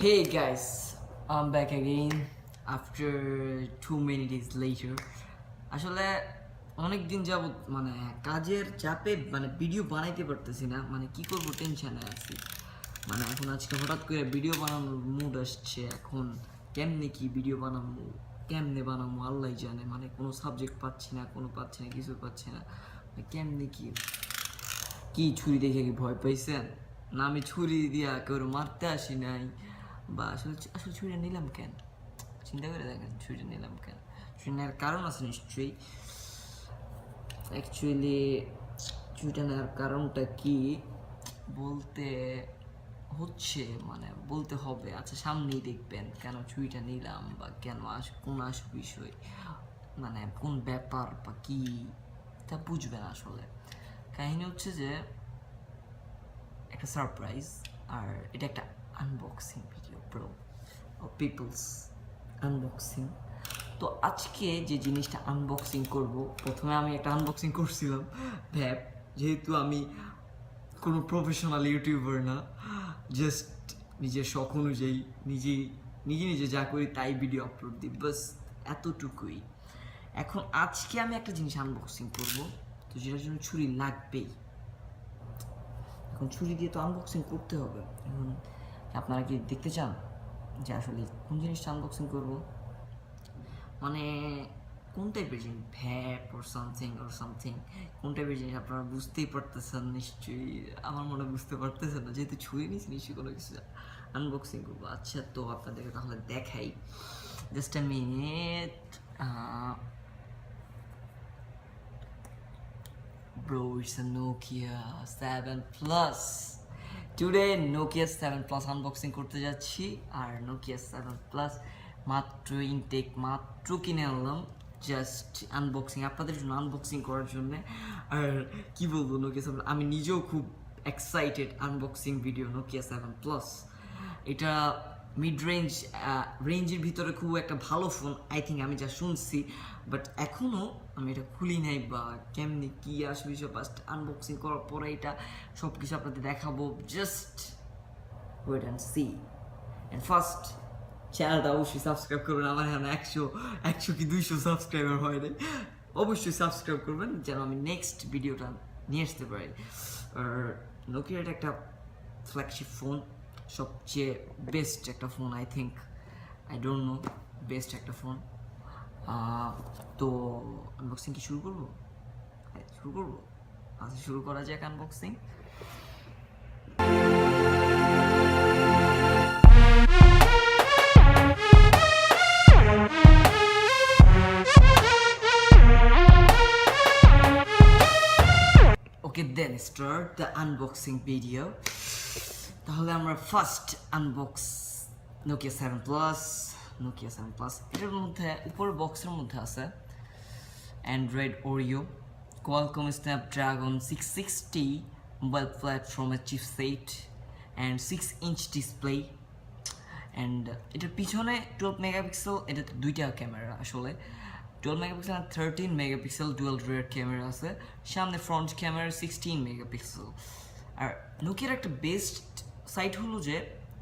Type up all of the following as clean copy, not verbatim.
Hey guys, I'm back again after too many days later. আসলে অনেক দিন যাবত মানে কাজের চাপে মানে ভিডিও বানাইতে পারতেছি না, মানে কি করব টেনশনে আছি। মানে এখন আজকে হঠাৎ করে ভিডিও বানানোর মুড আসছে। এখন কেমনে কি ভিডিও বানাবো, কেমনে বানাবো আল্লাহই জানে। মানে কোনো সাবজেক্ট পাচ্ছি না, কিছু পাচ্ছি না। কেমনে কি ছুরি দেখে কি ভয় পাইছেন? না, আমি ছুরি দিয়া কেউ মারতে আসি নাই, বা আসলে আসলে ছুরিটা নিলাম কেন, চিন্তা করে দেখেন ছুরিটা নিলাম কেন। ছুরি নেওয়ার কারণ আছে নিশ্চয়ই। অ্যাকচুয়ালি ছুরিটা নেওয়ার কারণটা কি বলতে হচ্ছে, মানে বলতে হবে। আচ্ছা, সামনেই দেখবেন কেন ছুরিটা নিলাম, বা কেন কোন বিষয়, মানে কোন ব্যাপার বা কি তা বুঝবেন। আসলে কাহিনী হচ্ছে যে একটা সারপ্রাইজ, আর এটা একটা unboxing video bro, people's unboxing. তো আজকে যে জিনিসটা আনবক্সিং করব, প্রথমে আমি একটা আনবক্সিং করছিলাম ভ্যাপ, যেহেতু আমি কোনো প্রফেশনাল ইউটিউবার না, জাস্ট নিজের শখ অনুযায়ী নিজে যা করি তাই ভিডিও আপলোড দিই, বাস এতটুকুই। এখন আজকে আমি একটা জিনিস আনবক্সিং করব, তো যেটার জন্য ছুরি লাগবেই। এখন ছুরি দিয়ে তো আনবক্সিং করতে হবে। এখন আপনারা কি দেখতে চান যে আসলে কোন জিনিসটা আনবক্সিং করব, মানে কোন টাইপের জিনিস, ভ্যাপ ওর সামথিং কোন টাইপের জিনিস আপনারা বুঝতেই পারতেছেন নিশ্চয়ই। আমার মনে বুঝতে পারতেছেন না, যেহেতু ছুঁয়ে নিয়েছি নিশ্চয়ই কোনো কিছু আনবক্সিং করবো। আচ্ছা, তো আপনাদেরকে তাহলে দেখাই, just a minute. Bro, it's a Nokia 7 Plus. Today Nokia 7 Plus unboxing করতে যাচ্ছি। আর Nokia 7 Plus মাত্র ইনটেক মাত্র কিনে আনলাম, জাস্ট আনবক্সিং, আপনাদের জন্য আনবক্সিং করার জন্য। আর কি বলবো, Nokia 7 আমি নিজেও খুব excited unboxing video Nokia 7 Plus। এটা মিড রেঞ্জের ভিতরে খুব একটা ভালো ফোন, আই থিঙ্ক, আমি যা শুনছি। বাট এখনও আমি এটা খুলি নাই, বা কেমনি কী আসবে সব ফার্স্ট আনবক্সিং করার পরে এটা সব কিছু আপনাদের দেখাবো। Just wait and see. And first চ্যানেলটা অবশ্যই সাবস্ক্রাইব করবেন। আমার এখানে একশো কি 200 সাবস্ক্রাইবার হয় নাই, অবশ্যই সাবস্ক্রাইব করবেন যেন আমি নেক্সট ভিডিওটা নিয়ে আসতে পারি। আর নোকিয়ার একটা ফ্ল্যাগশিপ ফোন, সবচেয়ে বেস্ট একটা ফোন, I think, I don't know, best একটা ফোন। তো আনবক্সিং কি শুরু করবো? আচ্ছা, শুরু করা যাক unboxing. Okay, then start the unboxing video. তাহলে আমরা ফার্স্ট আনবক্স Nokia 7 Plus। এটার মধ্যে উপরের বক্সের মধ্যে আছে Android Oreo, Qualcomm Snapdragon 660 mobile প্ল্যাটফর্মের chipset and 6-inch display. And এটার পিছনে 12 মেগাপিক্সেল, এটাতে দুইটা ক্যামেরা, আসলে 12 মেগাপিক্সেল আর 13 মেগাপিক্সেল ডুয়াল রিয়ার ক্যামেরা আছে। সামনে ফ্রন্ট ক্যামেরা 16 মেগাপিক্সেল। আর নোকিয়ার একটা বেস্ট সাইট হলো যে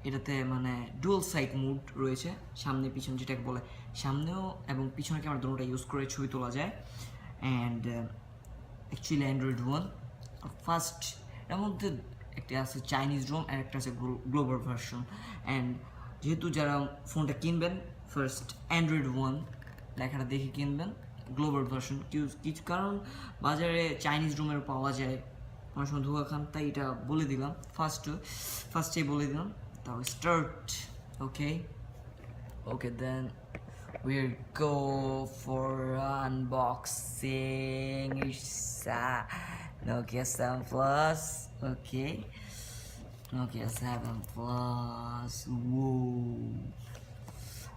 এটাতে মানে ডুয়াল সাইট মোড রয়েছে, সামনে পিছনে, যেটাকে বলে সামনেও এবং পিছনে ক্যামেরা দুটোটা ইউজ করে ছবি তোলা যায়। And actually Android one first, এর মধ্যে একটা আছে চাইনিজ রোম আর একটা আছে গ্লোবাল ভার্সন। অ্যান্ড যেহেতু যারা ফোনটা কিনবেন ফার্স্ট অ্যান্ড্রয়েড ওয়ান লেখাটা দেখে কিনবেন, গ্লোবাল ভার্সন কিছু কারণ বাজারে চাইনিজ রুমের পাওয়া যায় অনেক সময় ধোয়া খান, তাই এটা বলে দিলাম ফার্স্টেই বলে দিলাম। তাও start. Okay then we'll go for unboxing. It's Nokia 7 Plus. Okay, Nokia 7 Plus. Whoa,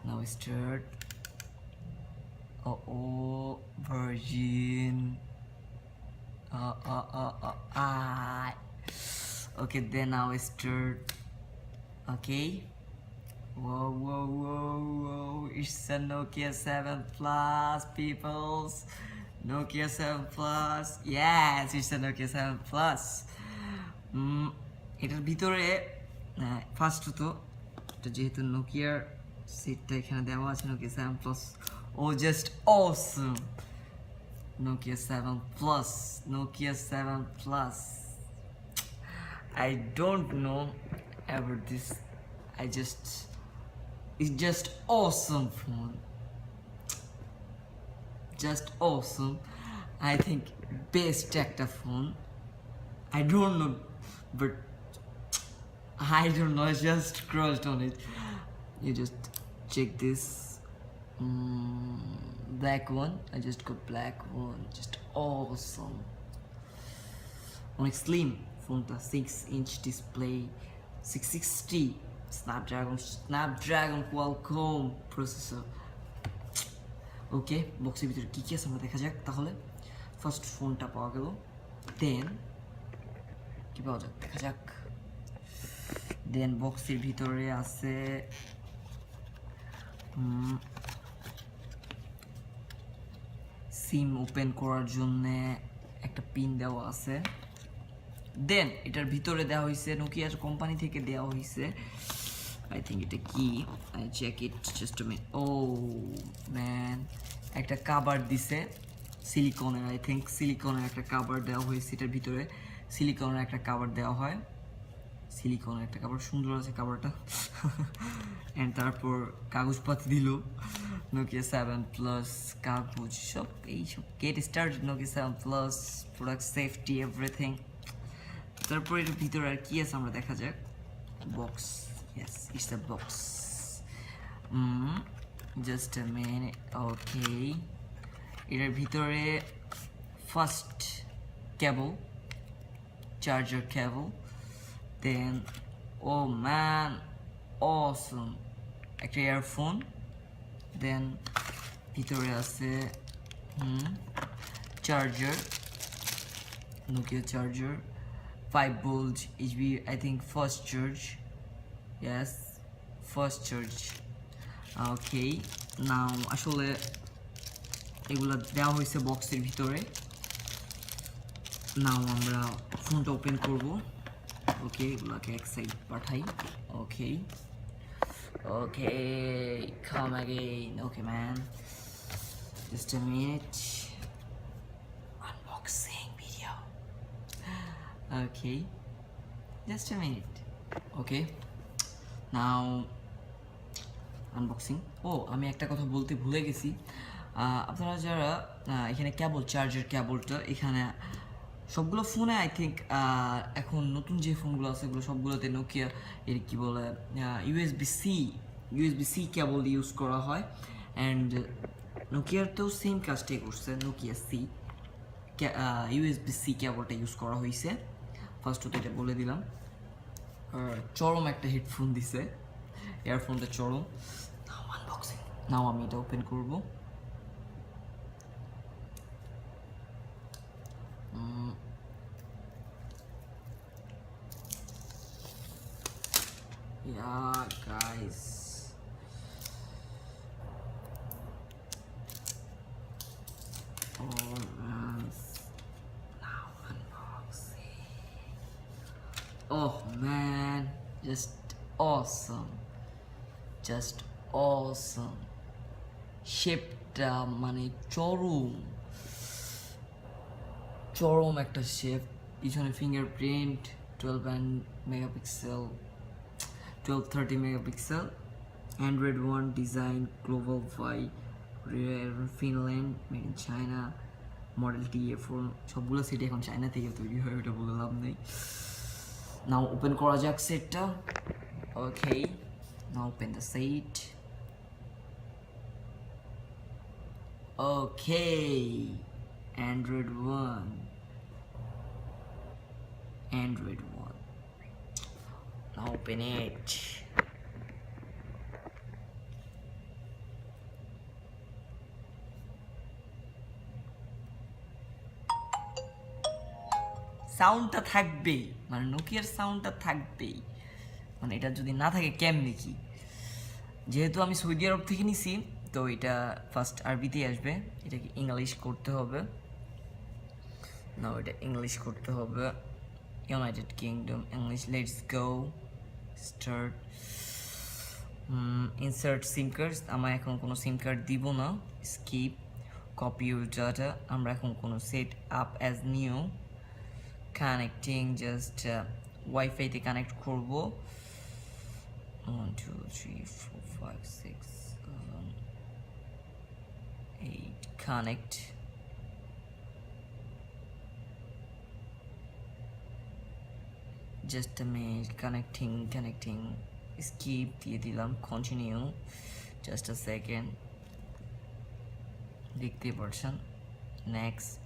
now start. Virgin. Okay, then now start. Okay. Whoa, it's a Nokia 7 Plus, peoples. Nokia 7 Plus. Yes, it's a Nokia 7 Plus. এটার ভিতরে first তো এটা যেহেতু নোকিয়ার সিটটা এখানে দেওয়া আছে Nokia 7 plus ও just awesome Nokia 7 plus Nokia 7 plus I don't know about this. It's just awesome phone. Just awesome. I think best একটা phone. I don't know, but I don't know. I just crossed on it. You just check this black one. I just got black one. Just awesome. অনেক slim ফোনটা 6-inch display 660 Snapdragon Qualcomm processor ওকে বক্সের ভিতরে কী কী আছে আমরা দেখা যাক তাহলে first ফোনটা পাওয়া গেল দেন কী পাওয়া যাক দেখা যাক দেন বক্সের ভিতরে আছে সিম ওপেন করার জন্যে একটা পিন দেওয়া আছে দেন এটার ভিতরে দেওয়া হয়েছে নোকিয়ার কোম্পানি থেকে দেওয়া হয়েছে আই থিঙ্ক এটা কি I check it just a minute oh man একটা কাভার দিছে সিলিকনের আই থিঙ্ক সিলিকনের একটা কাভার দেওয়া হয়েছে এটার ভিতরে সিলিকনের একটা কাভার দেওয়া হয় সিলিকনের একটা কাভার সুন্দর আছে কাভারটা অ্যান্ড তারপর কাগজপাতি দিল নোকিয়া 7 প্লাস কাগজ সব এইসব get start Nokia 7 plus product safety everything তারপর এর ভিতরে আর কি আছে আমরা দেখা যাক box yes it's a box just a minute okay এটার ভিতরে ফার্স্ট কেবল চার্জার কেবল দেন ও ম্যান অসম একটা ইয়ারফোন দেন ভিতরে আছে charger Nokia charger 5 volt HB I think first charge yes first charge okay now আসলে এগুলা দেওয়া হয়েছে বক্সের ভিতরে নাও আমরা ফোনটা ওপেন করব ওকে এগুলাকে এক সাইড পাঠাই ওকে ওকে come again okay man just a minute unboxing video okay just a minute okay now unboxing আমি একটা কথা বলতে ভুলে গেছি আপনারা যারা এখানে কেবল চার্জার কেবলটা এখানে সবগুলো ফোনে আই থিঙ্ক এখন নতুন যে ফোনগুলো আছে এগুলো সবগুলোতে নোকিয়া এর কি বলে ইউএসবি সি কেবল ইউজ করা হয় অ্যান্ড নোকিয়ারতেও সেম কাজটাই করছে নোকিয়া সি ইউএসবি সি কেবলটা ইউজ করা হয়েছে ফার্স্ট তো এটা বলে দিলাম চরম একটা হেডফোন দিছে ইয়ারফোনটা চরম আনবক্সিং নাও আমি এটা ওপেন করব yeah guys oh man now unboxing oh man just awesome শেপটা মানে চরম একটা শেপ পিছনে fingerprint 12 megapixel 12-30 megapixel Android 1 design global ভাই Finland made in China model TA4 সবগুলো সেট এখন চায়না থেকে তৈরি হয় ওটা বলে লাভ নেই নাও ওপেন করা যাক সেটটা okay now open the set okay Android 1 now open it সাউন্ডটা থাকবেই মানে নোকিয়ার সাউন্ডটা থাকবেই মানে এটা যদি না থাকে কেমনে কি যেহেতু আমি সৌদি আরব থেকে নিছি তো এটা ফার্স্ট আরবিতে আসবে এটাকে ইংলিশ করতে হবে না এটা ইংলিশ করতে হবে United kingdom English let's go start insert SIM card, আমরা এখন কোনো সিম কার্ড দিব না। স্কিপ কপি ইউর ডাটা, আমরা এখন কোনো set up as new connecting, just ওয়াইফাইতে কানেক্ট করব। 1 2 3 4 5 6 7 8 connect. Just a minute, connecting. Skip দিয়ে দিলাম, continue, just a second, দেখতে পাচ্ছেন। next,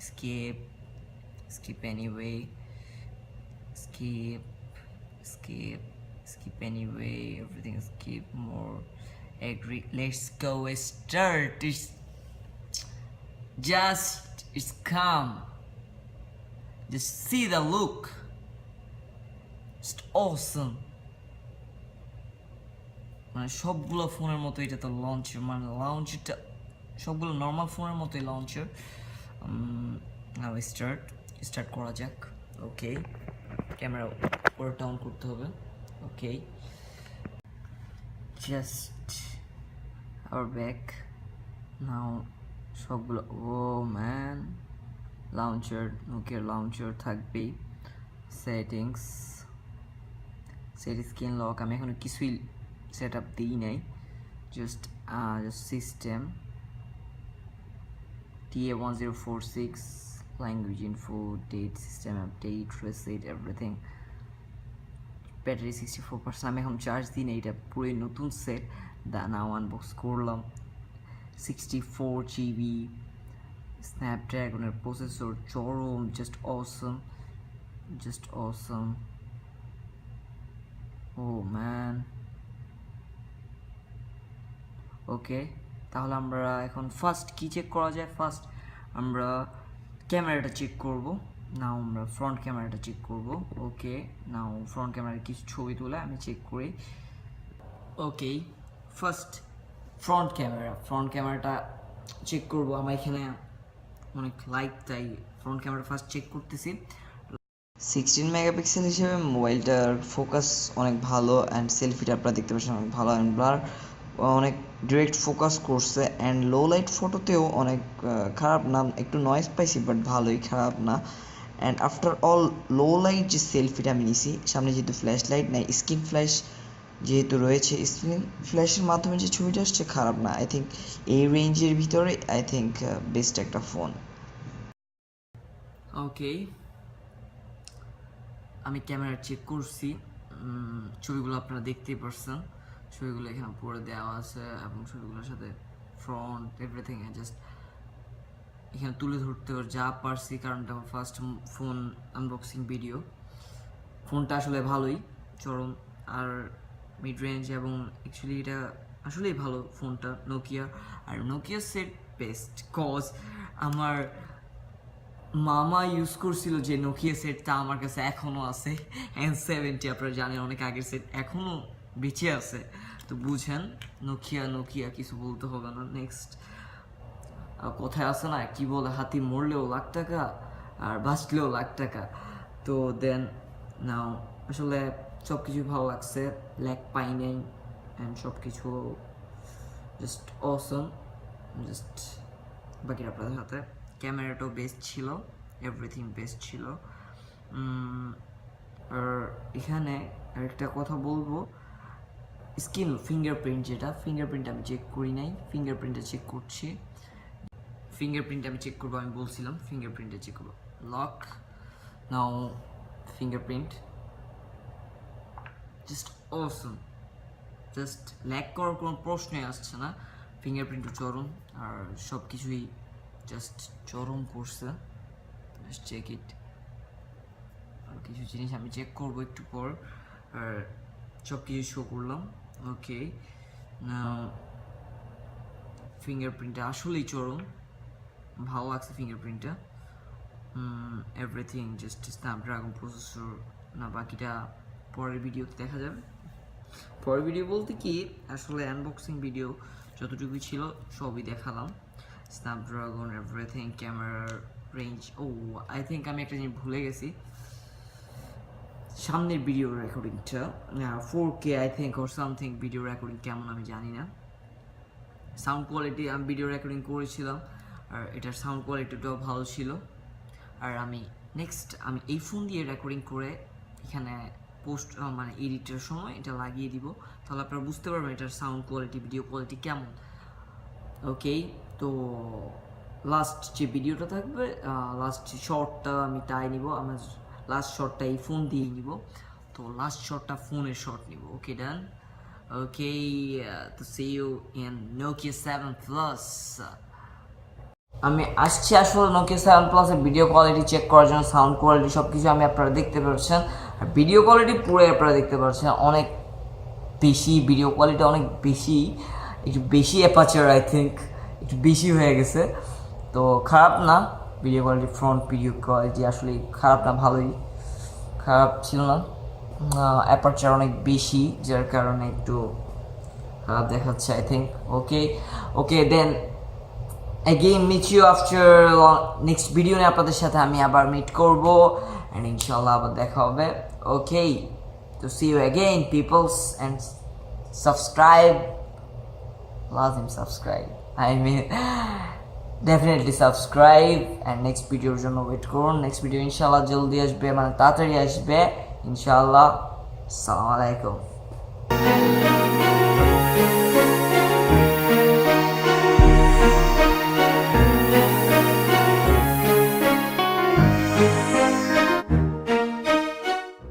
skip anyway, skip anyway, everything skip, more, agree, let's go, start. It's calm. Just see the look. It's awesome. মানে সবগুলো ফোনের মতো এটা তো লঞ্চার, মানে লঞ্চারটা সবগুলো নর্মাল ফোনের মতোই লঞ্চার। নাও স্টার্ট করা যাক। ওকে, ক্যামেরা পুরোটা অন করতে হবে। Okay, just our back now. সবগুলো, ও ম্যান, লঞ্চার, নোকিয়ার লঞ্চার থাকবেই। সেটিংস, সেট স্ক্রিন লক, আমি এখনো কিছুই সেট আপ দিই নাই। Just system TA1046, language info, date, system update, reset, everything. Battery 64%, আমি এখন চার্জ দিই না, এটা পুরোই নতুন সেট। নাও আনবক্স করলাম। 64GB স্ন্যাপড্রাগনের প্রসেসর, চরম, জাস্ট অসম। ও ম্যান, ওকে, তাহলে আমরা এখন ফার্স্ট কি চেক করা যায়? ফার্স্ট আমরা ক্যামেরাটা চেক করব। নাও আমরা ফ্রন্ট ক্যামেরাটা চেক করব। ওকে, নাও ফ্রন্ট ক্যামেরার কিছু ছবি তুলে আমি চেক করি। ওকে, ফার্স্ট ফ্রন্ট ক্যামেরাটা চেক করব। আমার এখানে অনেক লাইট, তাই ফ্রন্ট ক্যামেরা ফার্স্ট চেক করতেছি। 16 মেগাপিক্সেল হিসেবে মোবাইলটার ফোকাস অনেক ভালো, অ্যান্ড সেলফিটা আপনারা দেখতে পাচ্ছেন অনেক ভালো, অ্যান্ড ব্লার অনেক ডিরেক্ট ফোকাস করছে, অ্যান্ড লো লাইট ফটোতেও অনেক খারাপ না, একটু নয়েজ পাইছি বাট ভালোই, খারাপ না। And after all low light যে সেলফিটা আমি নিছি, সামনে যেহেতু ফ্ল্যাশ লাইট নাই, স্ক্রিন ফ্ল্যাশ যেহেতু রয়েছে, স্ক্রিন ফ্ল্যাশের মাধ্যমে যে ছবিটা আসছে খারাপ না। আই থিঙ্ক এই রেঞ্জের ভিতরে বেস্ট একটা ফোন। ওকে, আমি ক্যামেরা চেক করছি, ছবিগুলো আপনারা দেখতেই পারছেন। ছবিগুলো এখানে পরে দেওয়া আছে এবং ছবিগুলোর সাথে ফ্রন্ট এভরিথিং জাস্ট এখানে তুলে ধরতে যা পারছি, কারণ এটা আমার ফার্স্ট ফোন আনবক্সিং ভিডিও। ফোনটা আসলে ভালোই, চরম, আর মিড রেঞ্জ, এবং অ্যাকচুয়ালি এটা আসলেই ভালো ফোনটা, নোকিয়া। আর নোকিয়া সেট বেস্ট, কজ আমার মামা ইউজ করছিল যে নোকিয়া সেটটা আমার কাছে এখনও আছে, N70, আপনারা জানেন অনেক আগের সেট, এখনও বেঁচে আছে। তো বুঝেন, নোকিয়া কিছু বলতে হবে না। নেক্সট কথায় আছে না, কি বলে, হাতি মরলেও লাখ টাকা আর বাঁচলেও লাখ টাকা। তো দেন নাও আসলে সব কিছুই ভালো লাগছে, ল্যাক পাই নাই, অ্যান্ড সব কিছু জাস্ট অসম। জাস্ট বাকিটা আপনাদের হাতে। ক্যামেরাটাও বেস্ট ছিল, এভরিথিং বেস্ট ছিল। আর এখানে আরেকটা কথা বলবো, স্ক্রিন ফিঙ্গারপ্রিন্ট, ফিঙ্গারপ্রিন্ট আমি চেক করি নাই, ফিঙ্গারপ্রিন্টটা চেক করছি। ফিঙ্গারপ্রিন্ট আমি চেক করবো, আমি বলছিলাম ফিঙ্গারপ্রিন্টে চেক করবো। Lock, now fingerprint, just awesome, just lag করার কোনো প্রশ্নই আসছে না। ফিঙ্গারপ্রিন্টও চরম, আর সব কিছুই জাস্ট চরম করছে। Just check it. আর কিছু জিনিস আমি চেক করবো একটু পর, আর সব কিছু শো করলাম। ওকে, ফিঙ্গারপ্রিন্টটা আসলেই চরম, ভালো লাগছে ফিঙ্গারপ্রিন্টটা। Everything just Snapdragon processor. না, বাকিটা পরের ভিডিওতে দেখা যাবে। পরের ভিডিও বলতে কি, আসলে আনবক্সিং ভিডিও যতটুকু ছিল সবই দেখালাম। স্ন্যাপড্রাগন, এভরিথিং, ক্যামেরার রেঞ্জ। ও, আই থিঙ্ক আমি একটা জিনিস ভুলে গেছি, সামনের ভিডিও রেকর্ডিংটা 4K I think or something video recording কেমন আমি জানি না। সাউন্ড কোয়ালিটি আমি ভিডিও রেকর্ডিং করেছিলাম আর এটার সাউন্ড কোয়ালিটিটাও ভালো ছিল। আর আমি নেক্সট আমি এই ফোন দিয়ে রেকর্ডিং করে এখানে পোস্ট মানে এডিটের সময় এটা লাগিয়ে দিব, তাহলে আপনারা বুঝতে পারবেন এটার সাউন্ড কোয়ালিটি ভিডিও কোয়ালিটি কেমন। ওকে, তো লাস্ট যে ভিডিওটা থাকবে লাস্ট শর্টটা আমি তাই নিব, আমার লাস্ট শর্টটা এই ফোন দিয়েই নিব। তো লাস্ট শর্টটা ফোনের শর্ট নিব। ওকে ডান। ওকে, তো see you in Nokia 7 Plus। আমি আসছি আসলে Nokia 7 Plus এর ভিডিও কোয়ালিটি চেক করার জন্য, সাউন্ড কোয়ালিটি সব কিছু আমি আপনারা দেখতে পাচ্ছেন, আর ভিডিও কোয়ালিটি পুরো আপনারা দেখতে পাচ্ছেন অনেক বেশি, ভিডিও কোয়ালিটি অনেক বেশি, একটু বেশি অ্যাপারচার আই থিঙ্ক একটু বেশি হয়ে গেছে। তো খারাপ না, video quality front video quality আসলে খারাপ না, ভালোই, খারাপ ছিল না। অ্যাপারচার অনেক বেশি যার কারণে একটু খারাপ দেখাচ্ছে I think. Okay okay, then again meet you after next video নিয়ে আপনাদের সাথে আমি আবার মিট করব and ইনশাআল্লাহ আবার দেখা হবে। ওকে, তো see you again peoples and subscribe, lazim subscribe, I mean definitely subscribe and next ভিডিওর জন্য ওয়েট করুন। নেক্সট ভিডিও ইনশাআল্লাহ জলদি আসবে, মানে তাড়াতাড়ি আসবে ইনশাআল্লাহ। আসসালামু আলাইকুম।